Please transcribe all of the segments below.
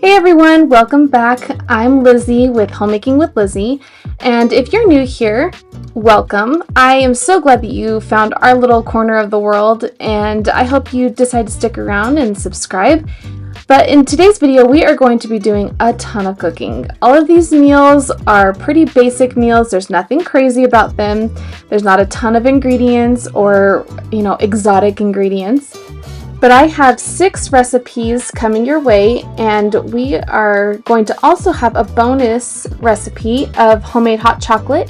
Hey everyone, welcome back. I'm Lizzie with Homemaking with Lizzie, and if you're new here, welcome. I am so glad that you found our little corner of the world, and I hope you decide to stick around and subscribe. But in today's video, we are going to be doing a ton of cooking. All of these meals are pretty basic meals. There's nothing crazy about them. There's not a ton of ingredients or, exotic ingredients. But I have 6 recipes coming your way, and we are going to also have a bonus recipe of homemade hot chocolate.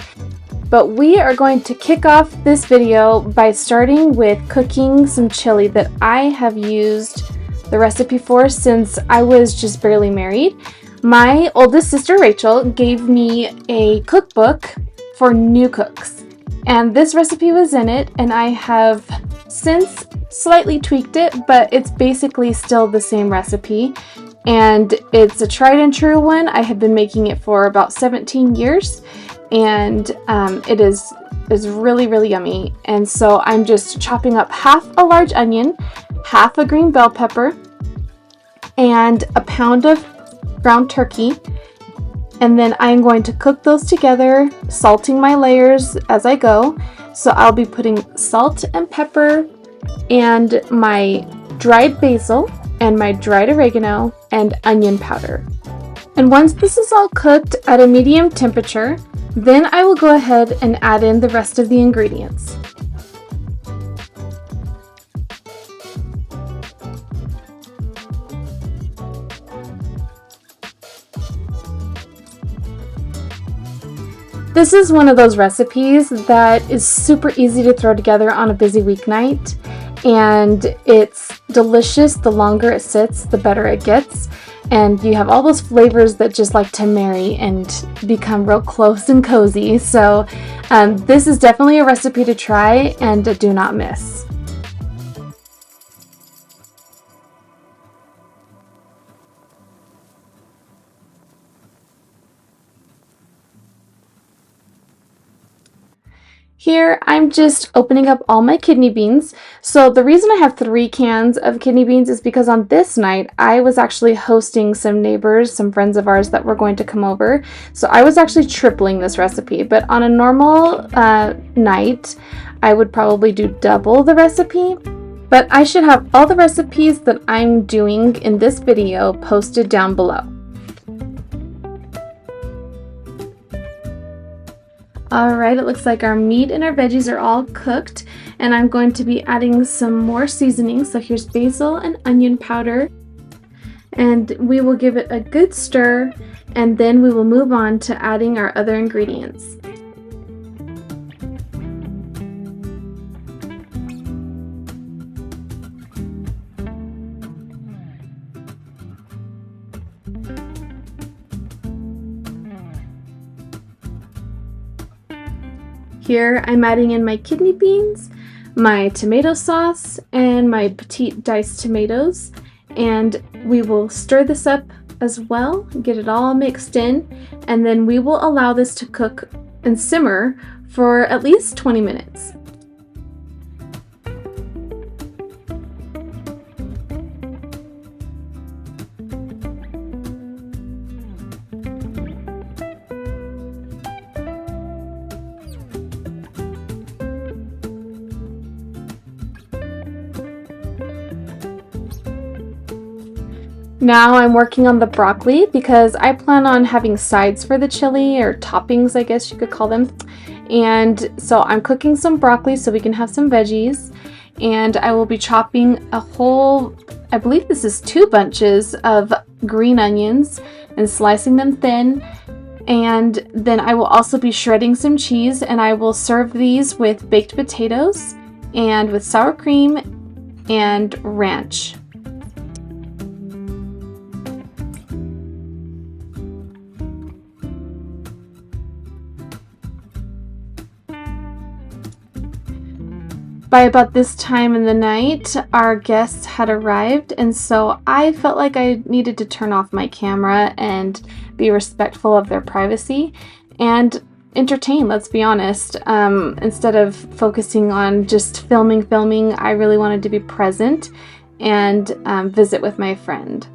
But we are going to kick off this video by starting with cooking some chili that I have used the recipe for since I was just barely married. My oldest sister Rachel gave me a cookbook for new cooks, and this recipe was in it, and I have since slightly tweaked it, but it's basically still the same recipe, and it's a tried and true one. I have been making it for about 17 years, and it is really yummy. And so I'm just chopping up half a large onion, half a green bell pepper, and a pound of ground turkey, and then I'm going to cook those together, salting my layers as I go. So I'll be putting salt and pepper and my dried basil and my dried oregano and onion powder. And once this is all cooked at a medium temperature, then I will go ahead and add in the rest of the ingredients. This is one of those recipes that is super easy to throw together on a busy weeknight, and it's delicious. The longer it sits, the better it gets, and you have all those flavors that just like to marry and become real close and cozy. So this is definitely a recipe to try and do not miss. Here, I'm just opening up all my kidney beans. So the reason I have 3 cans of kidney beans is because on this night, I was actually hosting some neighbors, some friends of ours that were going to come over. So I was actually tripling this recipe, but on a normal night, I would probably do double the recipe. But I should have all the recipes that I'm doing in this video posted down below. Alright, it looks like our meat and our veggies are all cooked, and I'm going to be adding some more seasoning. So here's basil and onion powder, and we will give it a good stir, and then we will move on to adding our other ingredients. Here I'm adding in my kidney beans, my tomato sauce, and my petite diced tomatoes, and we will stir this up as well, get it all mixed in, and then we will allow this to cook and simmer for at least 20 minutes. Now I'm working on the broccoli because I plan on having sides for the chili, or toppings I guess you could call them. And so I'm cooking some broccoli so we can have some veggies, and I will be chopping a whole, I believe this is 2 bunches of green onions and slicing them thin. And then I will also be shredding some cheese, and I will serve these with baked potatoes and with sour cream and ranch. By about this time in the night, our guests had arrived, and so I felt like I needed to turn off my camera and be respectful of their privacy and entertain, let's be honest. Instead of focusing on just filming, I really wanted to be present and visit with my friend.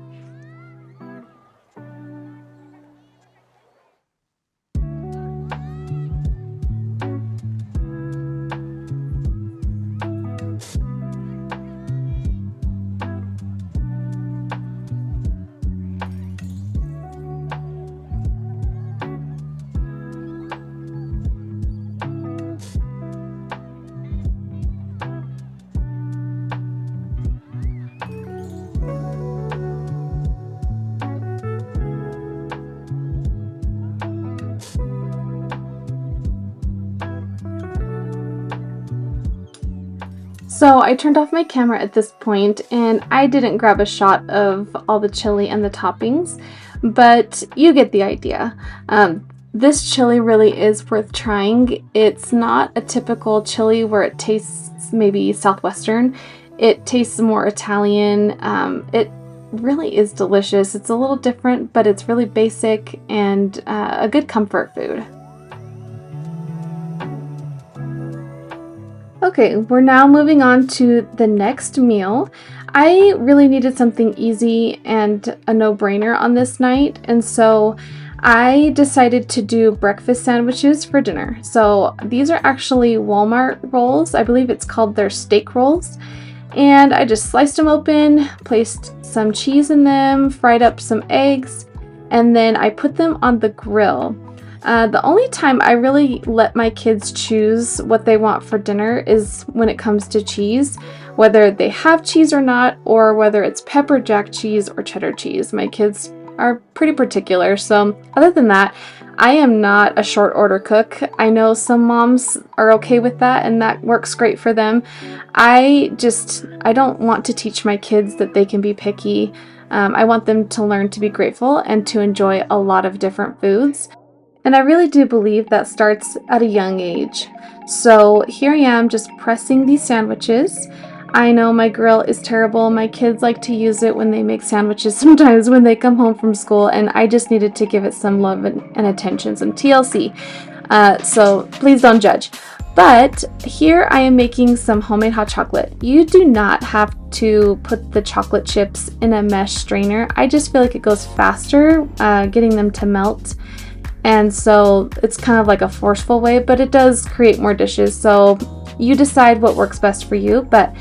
So I turned off my camera at this point and I didn't grab a shot of all the chili and the toppings, but you get the idea. This chili really is worth trying. It's not a typical chili where it tastes maybe Southwestern. It tastes more Italian. It really is delicious. It's a little different, but it's really basic and a good comfort food. Okay, we're now moving on to the next meal. I really needed something easy and a no-brainer on this night, and so I decided to do breakfast sandwiches for dinner. So these are actually Walmart rolls. I believe it's called their steak rolls. And I just sliced them open, placed some cheese in them, fried up some eggs, and then I put them on the grill. The only time I really let my kids choose what they want for dinner is when it comes to cheese, whether they have cheese or not, or whether it's pepper jack cheese or cheddar cheese. My kids are pretty particular, so other than that, I am not a short order cook. I know some moms are okay with that and that works great for them. I don't want to teach my kids that they can be picky. I want them to learn to be grateful and to enjoy a lot of different foods. And I really do believe that starts at a young age. So here I am just pressing these sandwiches. I know my grill is terrible. My kids like to use it when they make sandwiches sometimes when they come home from school, and I just needed to give it some love and attention, some TLC. So please don't judge. But here I am making some homemade hot chocolate. You do not have to put the chocolate chips in a mesh strainer. I just feel like it goes faster getting them to melt. And so it's kind of like a forceful way, but it does create more dishes. So you decide what works best for you. But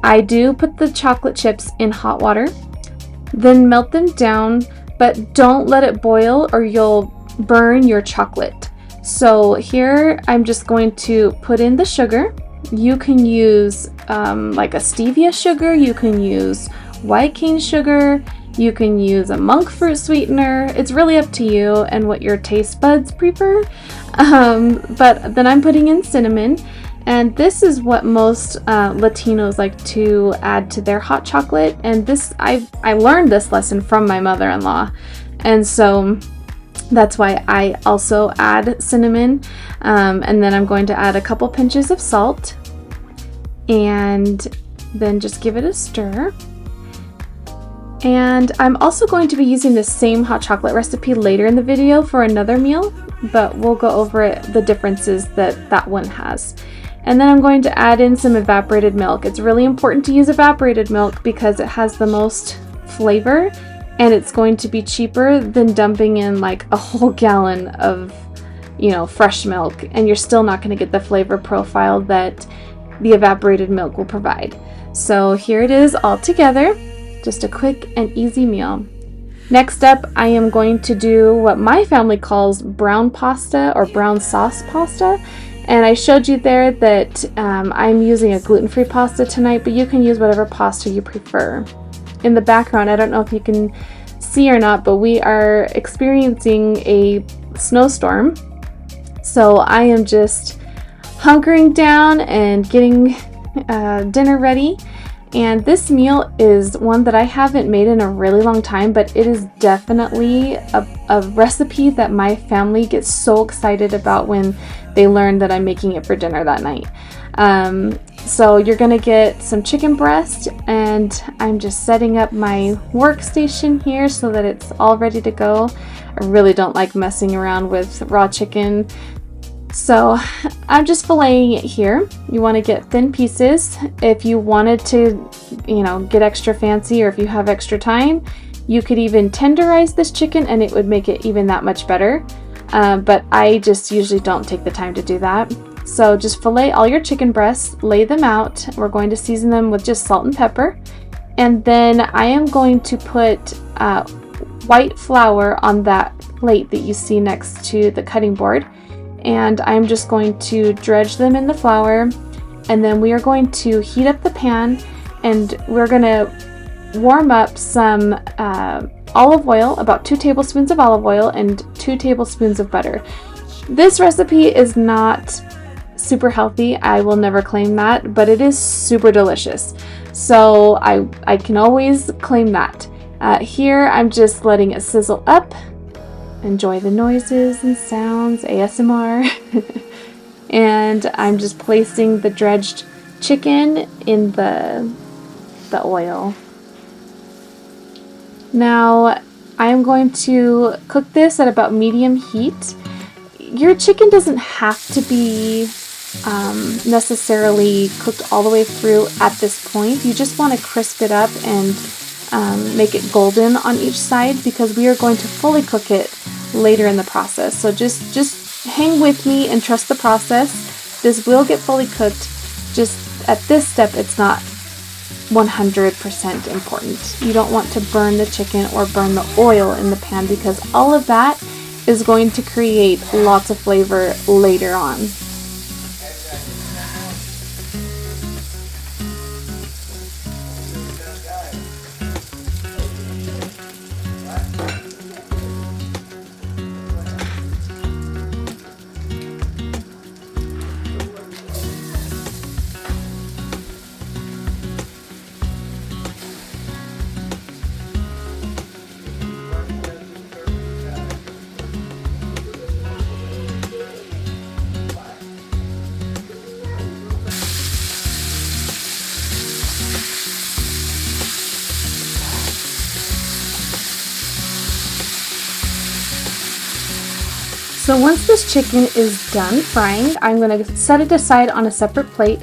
I do put the chocolate chips in hot water, then melt them down, but don't let it boil or you'll burn your chocolate. So here I'm just going to put in the sugar. You can use like a stevia sugar, you can use white cane sugar, you can use a monk fruit sweetener. It's really up to you and what your taste buds prefer. But then I'm putting in cinnamon, and this is what most Latinos like to add to their hot chocolate. And this I learned this lesson from my mother-in-law, and so that's why I also add cinnamon. And then I'm going to add a couple pinches of salt, and then just give it a stir. And I'm also going to be using the same hot chocolate recipe later in the video for another meal, but we'll go over the differences that one has. And then I'm going to add in some evaporated milk. It's really important to use evaporated milk because it has the most flavor, and it's going to be cheaper than dumping in like a whole gallon of, fresh milk, and you're still not going to get the flavor profile that the evaporated milk will provide. So here it is all together. Just a quick and easy meal. Next up, I am going to do what my family calls brown pasta or brown sauce pasta. And I showed you there that I'm using a gluten-free pasta tonight, but you can use whatever pasta you prefer. In the background, I don't know if you can see or not, but we are experiencing a snowstorm. So I am just hunkering down and getting dinner ready. And this meal is one that I haven't made in a really long time, but it is definitely a recipe that my family gets so excited about when they learn that I'm making it for dinner that night. So you're gonna get some chicken breast, and I'm just setting up my workstation here so that it's all ready to go. I really don't like messing around with raw chicken. So I'm just filleting it here. You want to get thin pieces. If you wanted to, get extra fancy, or if you have extra time, you could even tenderize this chicken and it would make it even that much better. But I just usually don't take the time to do that. So just fillet all your chicken breasts, lay them out. We're going to season them with just salt and pepper. And then I am going to put white flour on that plate that you see next to the cutting board. And I'm just going to dredge them in the flour, and then we are going to heat up the pan, and we're going to warm up some olive oil, about 2 tablespoons of olive oil and 2 tablespoons of butter. This recipe is not super healthy. I will never claim that, but it is super delicious. So I can always claim that. Here I'm just letting it sizzle up. Enjoy the noises and sounds, ASMR. And I'm just placing the dredged chicken in the oil. Now I am going to cook this at about medium heat. Your chicken doesn't have to be necessarily cooked all the way through at this point. You just want to crisp it up and make it golden on each side, because we are going to fully cook it later in the process. So just hang with me and trust the process. This will get fully cooked. Just at this step, it's not 100% important. You don't want to burn the chicken or burn the oil in the pan, because all of that is going to create lots of flavor later on. So once this chicken is done frying, I'm going to set it aside on a separate plate,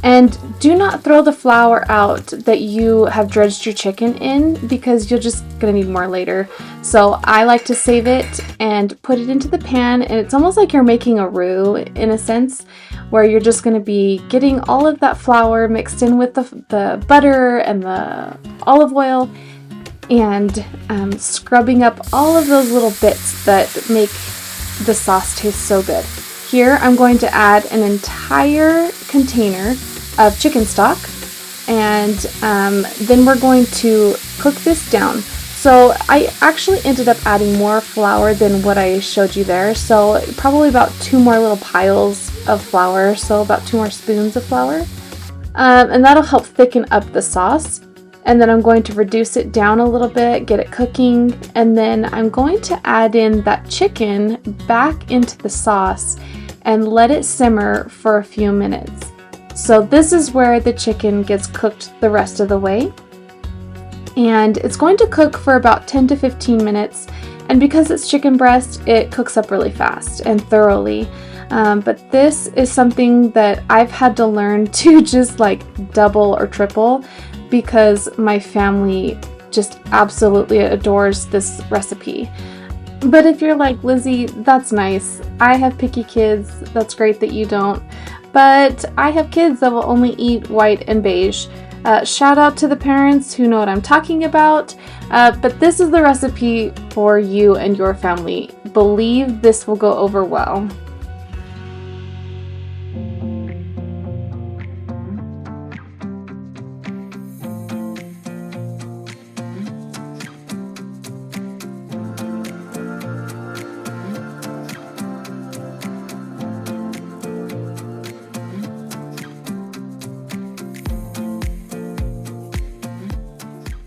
and do not throw the flour out that you have dredged your chicken in, because you're just going to need more later. So I like to save it and put it into the pan, and it's almost like you're making a roux in a sense, where you're just going to be getting all of that flour mixed in with the butter and the olive oil, and scrubbing up all of those little bits that make the sauce tastes so good. Here I'm going to add an entire container of chicken stock, and then we're going to cook this down. So I actually ended up adding more flour than what I showed you there, so probably about 2 more little piles of flour, so about 2 more spoons of flour, and that'll help thicken up the sauce. And then I'm going to reduce it down a little bit, get it cooking, and then I'm going to add in that chicken back into the sauce and let it simmer for a few minutes. So this is where the chicken gets cooked the rest of the way. And it's going to cook for about 10 to 15 minutes. And because it's chicken breast, it cooks up really fast and thoroughly. But this is something that I've had to learn to just like double or triple, because my family just absolutely adores this recipe. But if you're like, Lizzie, that's nice. I have picky kids. That's great that you don't. But I have kids that will only eat white and beige. Shout out to the parents who know what I'm talking about. But this is the recipe for you and your family. Believe this will go over well.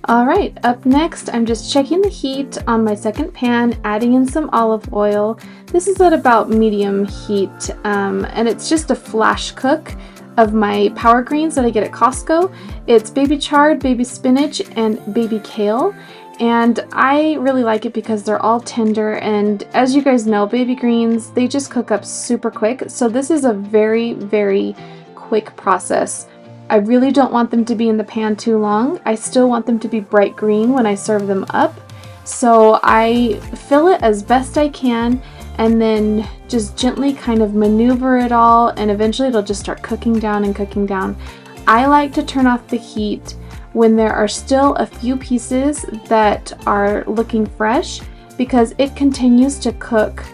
Alright, up next I'm just checking the heat on my second pan, adding in some olive oil. This is at about medium heat, and it's just a flash cook of my power greens that I get at Costco. It's baby chard, baby spinach, and baby kale. And I really like it because they're all tender, and as you guys know, baby greens, they just cook up super quick. So this is a very, very quick process. I really don't want them to be in the pan too long. I still want them to be bright green when I serve them up. So I fill it as best I can, and then just gently kind of maneuver it all, and eventually it'll just start cooking down and cooking down. I like to turn off the heat when there are still a few pieces that are looking fresh, because it continues to cook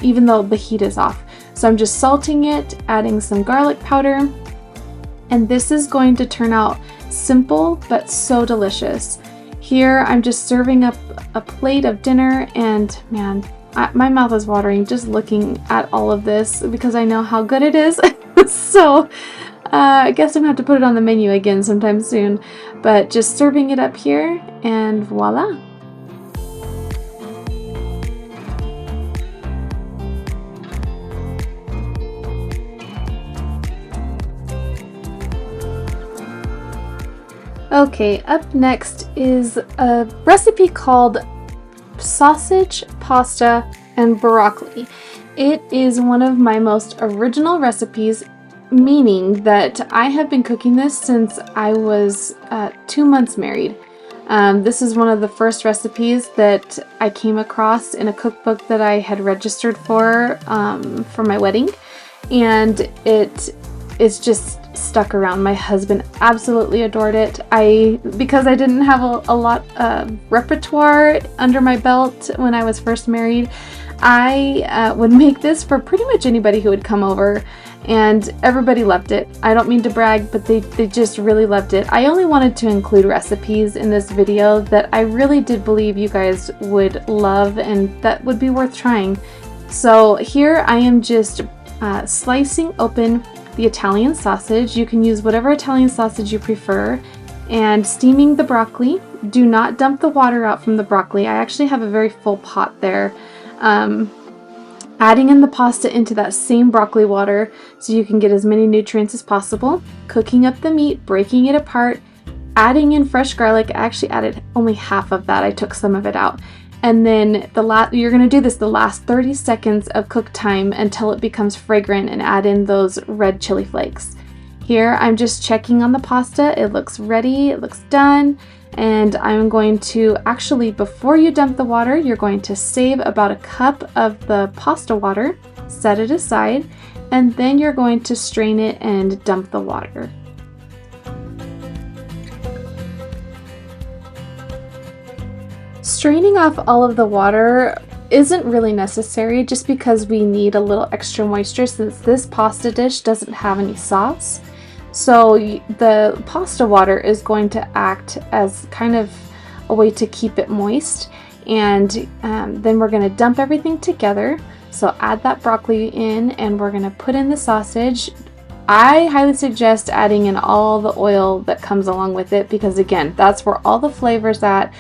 even though the heat is off. So I'm just salting it, adding some garlic powder, and this is going to turn out simple but so delicious. Here I'm just serving up a plate of dinner, and man, my mouth is watering just looking at all of this because I know how good it is. So I guess I'm gonna have to put it on the menu again sometime soon. But just serving it up here, and voila. Okay, up next is a recipe called sausage, pasta, and broccoli. It is one of my most original recipes, meaning that I have been cooking this since I was 2 months married. This is one of the first recipes that I came across in a cookbook that I had registered for my wedding, and it is just stuck around. My husband absolutely adored it. Because I didn't have a lot of repertoire under my belt when I was first married, I would make this for pretty much anybody who would come over, and everybody loved it. I don't mean to brag, but they just really loved it. I only wanted to include recipes in this video that I really did believe you guys would love and that would be worth trying. So here I am just slicing open the Italian sausage. You can use whatever Italian sausage you prefer, and steaming the broccoli. Do not dump the water out from the broccoli. I actually have a very full pot there. Adding in the pasta into that same broccoli water so you can get as many nutrients as possible. Cooking up the meat, breaking it apart, adding in fresh garlic. I actually added only half of that. I took some of it out. And then you're going to do this the last 30 seconds of cook time until it becomes fragrant, and add in those red chili flakes. Here I'm just checking on the pasta. It looks ready, it looks done, and I'm going to actually, before you dump the water, you're going to save about a cup of the pasta water, set it aside, and then you're going to strain it and dump the water. Straining off all of the water isn't really necessary, just because we need a little extra moisture since this pasta dish doesn't have any sauce. So the pasta water is going to act as kind of a way to keep it moist, and then we're going to dump everything together. So add that broccoli in, and we're going to put in the sausage. I highly suggest adding in all the oil that comes along with it, because again, that's where all the flavor's at.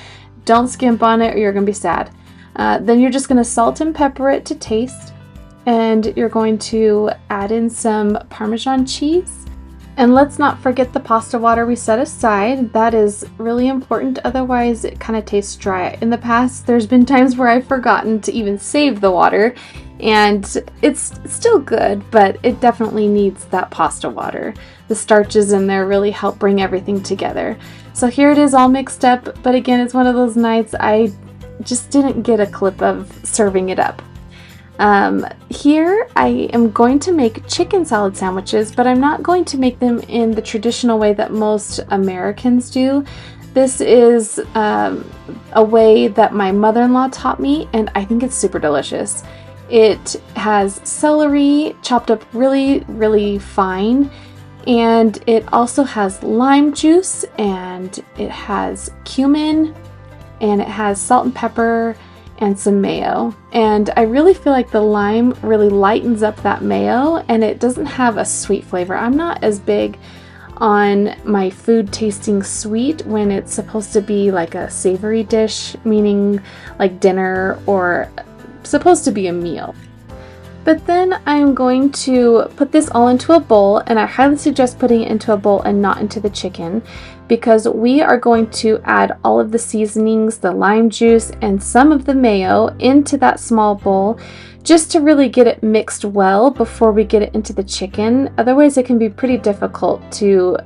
Don't skimp on it or you're going to be sad. Then you're just going to salt and pepper it to taste, and you're going to add in some Parmesan cheese. And let's not forget the pasta water we set aside. That is really important, otherwise it kind of tastes dry. In the past, there's been times where I've forgotten to even save the water, and it's still good, but it definitely needs that pasta water. The starches in there really help bring everything together. So here it is all mixed up, but again, it's one of those nights I just didn't get a clip of serving it up. Here I am going to make chicken salad sandwiches, but I'm not going to make them in the traditional way that most Americans do. This is a way that my mother-in-law taught me, and I think it's super delicious. It has celery chopped up really, really fine, and it also has lime juice, and it has cumin, and it has salt and pepper, and some mayo. And I really feel like the lime really lightens up that mayo, and it doesn't have a sweet flavor. I'm not as big on my food tasting sweet when it's supposed to be like a savory dish, meaning like dinner or supposed to be a meal. But then I'm going to put this all into a bowl, and I highly suggest putting it into a bowl and not into the chicken, because we are going to add all of the seasonings, the lime juice, and some of the mayo into that small bowl just to really get it mixed well before we get it into the chicken. Otherwise, it can be pretty difficult to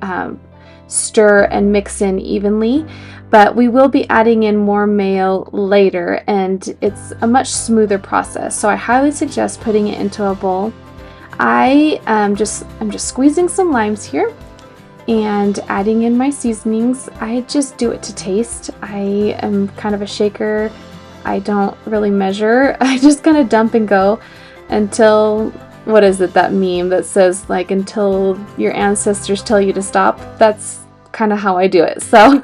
stir and mix in evenly. But we will be adding in more mayo later, and it's a much smoother process. So I highly suggest putting it into a bowl. I'm just squeezing some limes here and adding in my seasonings. I just do it to taste. I am kind of a shaker. I don't really measure. I just kind of dump and go until, what is it, that meme that says like until your ancestors tell you to stop? That's kind of how I do it. So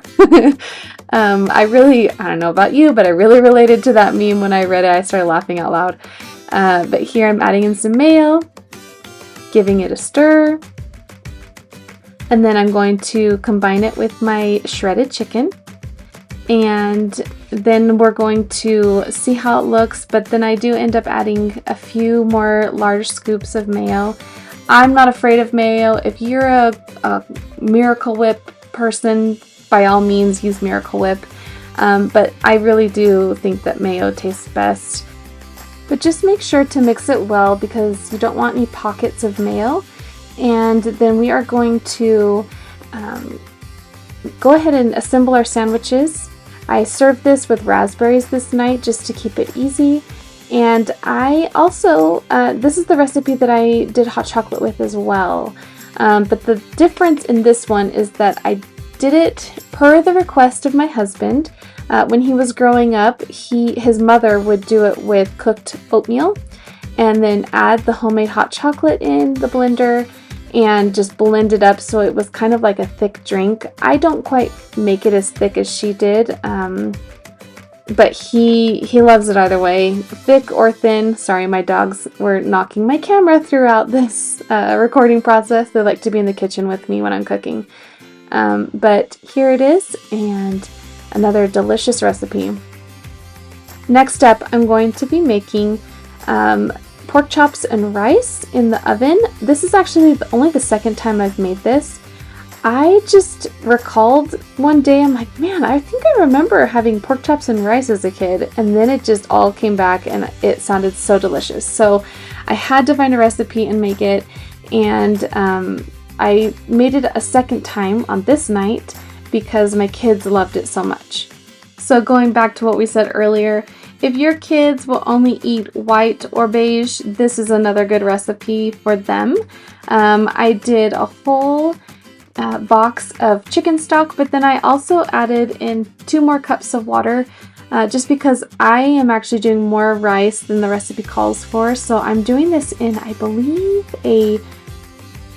I don't know about you, but I really related to that meme when I read it. I started laughing out loud. But here I'm adding in some mayo, giving it a stir, and then I'm going to combine it with my shredded chicken, and then we're going to see how it looks. But then I do end up adding a few more large scoops of mayo. I'm not afraid of mayo. If you're a Miracle Whip person, by all means use Miracle Whip, but I really do think that mayo tastes best. But just make sure to mix it well because you don't want any pockets of mayo. And then we are going to go ahead and assemble our sandwiches. I served this with raspberries this night just to keep it easy. And I also, this is the recipe that I did hot chocolate with as well. But the difference in this one is that I did it per the request of my husband. When he was growing up, his mother would do it with cooked oatmeal and then add the homemade hot chocolate in the blender and just blend it up so it was kind of like a thick drink. I don't quite make it as thick as she did, but he loves it either way, thick or thin. Sorry, my dogs were knocking my camera throughout this recording process. They like to be in the kitchen with me when I'm cooking. But here it is, and another delicious recipe. Next up, I'm going to be making pork chops and rice in the oven. This is actually only the second time I've made this. I just recalled one day, I'm like, man, I think I remember having pork chops and rice as a kid, and then it just all came back and it sounded so delicious. So I had to find a recipe and make it, and I made it a second time on this night because my kids loved it so much. So going back to what we said earlier, if your kids will only eat white or beige, this is another good recipe for them. I did a whole box of chicken stock, but then I also added in 2 more cups of water just because I am actually doing more rice than the recipe calls for. So I'm doing this in, I believe, a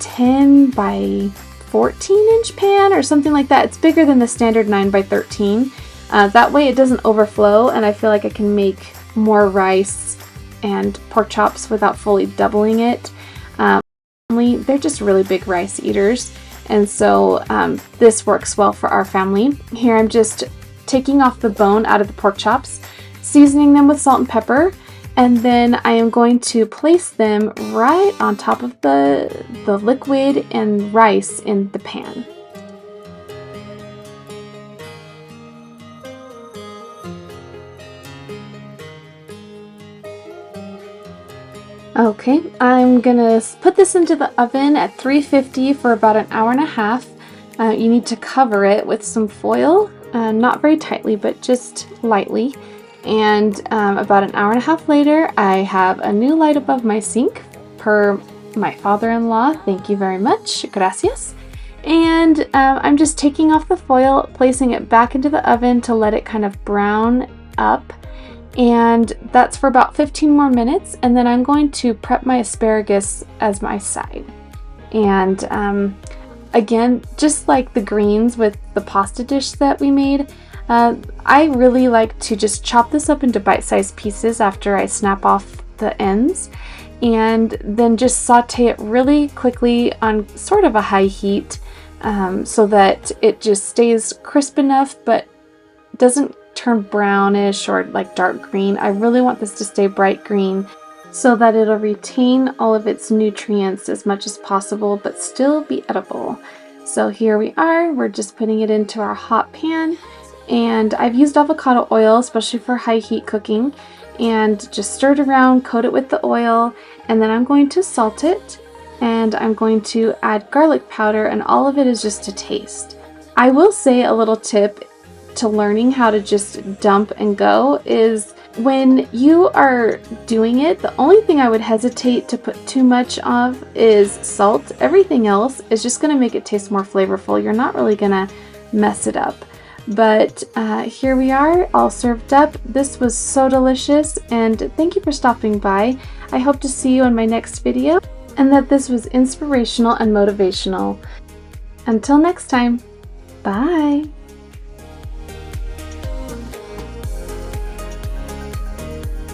10 by 14 inch pan or something like that. It's bigger than the standard 9 by 13. That way it doesn't overflow, and I feel like I can make more rice and pork chops without fully doubling it. They're just really big rice eaters, and so this works well for our family. Here I'm just taking off the bone out of the pork chops, seasoning them with salt and pepper, and then I am going to place them right on top of the liquid and rice in the pan. Okay, I'm gonna put this into the oven at 350 for about an hour and a half. You need to cover it with some foil, not very tightly, but just lightly. And about an hour and a half later, I have a new light above my sink, per my father-in-law. Thank you very much. Gracias. And I'm just taking off the foil, placing it back into the oven to let it kind of brown up. And that's for about 15 more minutes, and then I'm going to prep my asparagus as my side. And again, just like the greens with the pasta dish that we made, I really like to just chop this up into bite-sized pieces after I snap off the ends, and then just saute it really quickly on sort of a high heat so that it just stays crisp enough but doesn't turn brownish or like dark green. I really want this to stay bright green so that it'll retain all of its nutrients as much as possible but still be edible. So here we are, we're just putting it into our hot pan, and I've used avocado oil, especially for high heat cooking, and just stirred around, coat it with the oil, and then I'm going to salt it, and I'm going to add garlic powder, and all of it is just to taste. I will say a little tip to learning how to just dump and go is when you are doing it, the only thing I would hesitate to put too much of is salt. Everything else is just going to make it taste more flavorful. You're not really going to mess it up. But here we are, all served up. This was so delicious, and thank you for stopping by. I hope to see you in my next video, and that this was inspirational and motivational. Until next time, bye!